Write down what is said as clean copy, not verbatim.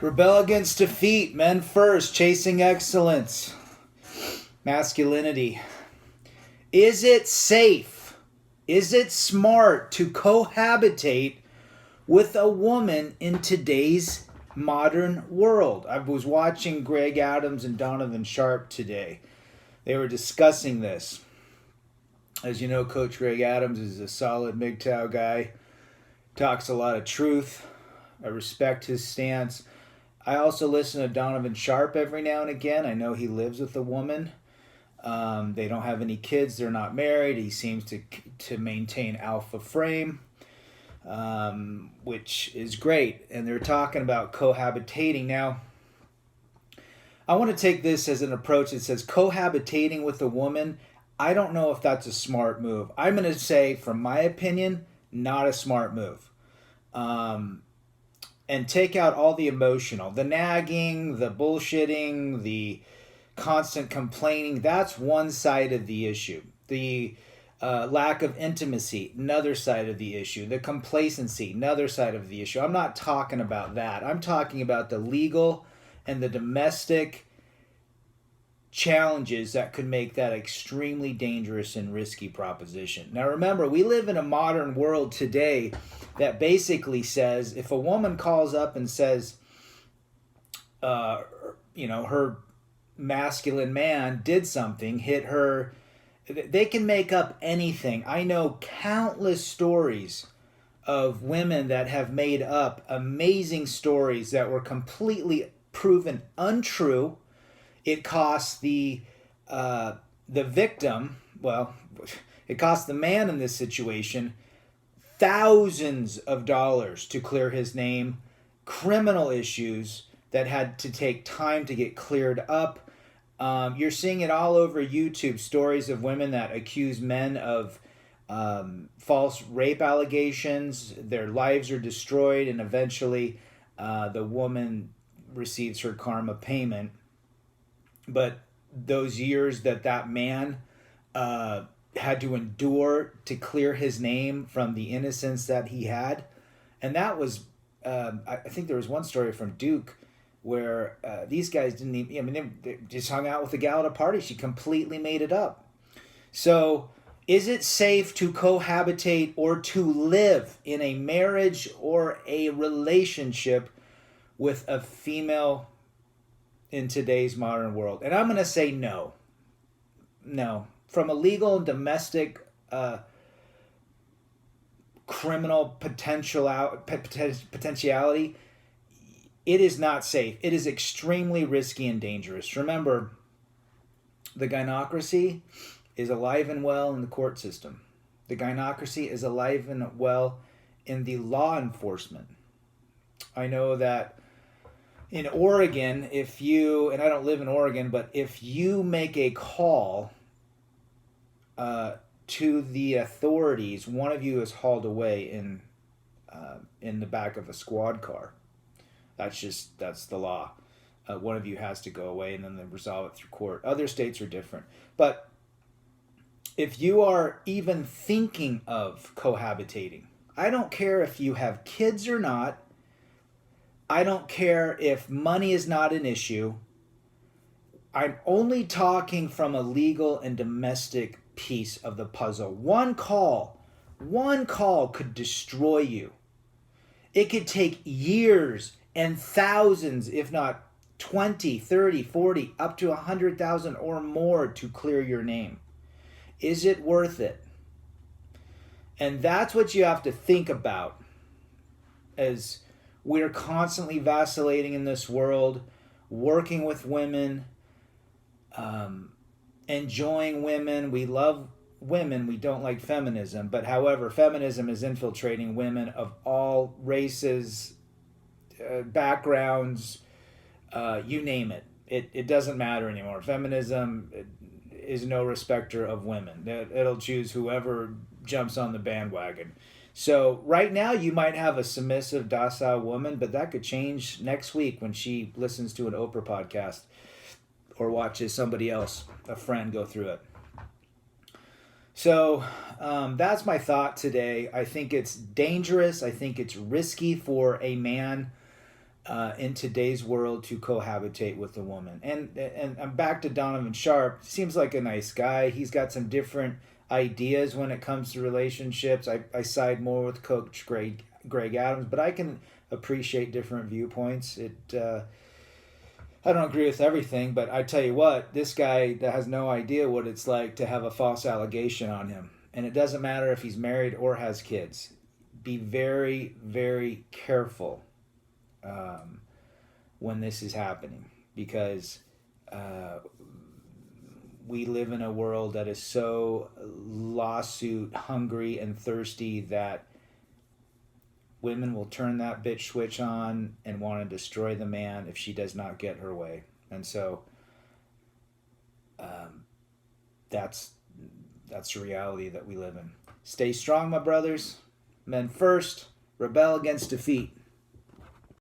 Rebel against defeat, men first, chasing excellence, masculinity. Is it safe? Is it smart to cohabitate with a woman in today's modern world? I was watching Greg Adams and Donovan Sharp today. They were discussing this. As you know, Coach Greg Adams is a solid MGTOW guy, talks a lot of truth. I respect his stance. I also listen to Donovan Sharp every now and again. I know he lives with a woman. They don't have any kids. They're not married. He seems to maintain alpha frame, which is great. And they're talking about cohabitating. Now, I want to take this as an approach that says cohabitating with a woman. I don't know if that's a smart move. I'm going to say, from my opinion, not a smart move. And take out all the emotional, the nagging, the bullshitting, the constant complaining. That's one side of the issue. The lack of intimacy, another side of the issue. The complacency, another side of the issue. I'm not talking about that. I'm talking about the legal and the domestic challenges that could make that extremely dangerous and risky proposition. Now remember, we live in a modern world today that basically says if a woman calls up and says, her masculine man did something, hit her, they can make up anything. I know countless stories of women that have made up amazing stories that were completely proven untrue. It costs the victim, it costs the man in this situation thousands of dollars to clear his name, criminal issues that had to take time to get cleared up. You're seeing it all over YouTube, stories of women that accuse men of false rape allegations. Their lives are destroyed, and eventually the woman receives her karma payment. But those years that man had to endure to clear his name from the innocence that he had. And that was, I think there was one story from Duke where these guys didn't even, they just hung out with a gal at a party. She completely made it up. So is it safe to cohabitate or to live in a marriage or a relationship with a female in today's modern world? And I'm going to say no. No. From a legal and domestic criminal potentiality, it is not safe. It is extremely risky and dangerous. Remember, the gynocracy is alive and well in the court system. The gynocracy is alive and well in the law enforcement. I know that in Oregon, and I don't live in Oregon, but if you make a call to the authorities, one of you is hauled away in the back of a squad car. That's the law. One of you has to go away, and then they resolve it through court. Other states are different. But if you are even thinking of cohabitating, I don't care if you have kids or not. I don't care if money is not an issue. I'm only talking from a legal and domestic piece of the puzzle. One call could destroy you. It could take years and thousands, if not 20, 30, 40, up to 100,000 or more to clear your name. Is it worth it? And that's what you have to think about as we're constantly vacillating in this world, working with women, enjoying women. We love women. We don't like feminism. But however, feminism is infiltrating women of all races, backgrounds, you name it. It doesn't matter anymore. Feminism is no respecter of women. It'll choose whoever jumps on the bandwagon. So right now you might have a submissive, docile woman, but that could change next week when she listens to an Oprah podcast or watches somebody else, a friend, go through it. So that's my thought today. I think it's dangerous. I think it's risky for a man in today's world to cohabitate with a woman. And I'm back to Donovan Sharp. Seems like a nice guy. He's got some different ideas when it comes to relationships. I side more with Coach Greg Adams, but I can appreciate different viewpoints. I don't agree with everything, but I tell you what, this guy that has no idea what it's like to have a false allegation on him. And it doesn't matter if he's married or has kids. Be very, very careful when this is happening, because we live in a world that is so lawsuit hungry and thirsty that women will turn that bitch switch on and want to destroy the man if she does not get her way. And so that's the reality that we live in. Stay strong, my brothers. Men first, rebel against defeat.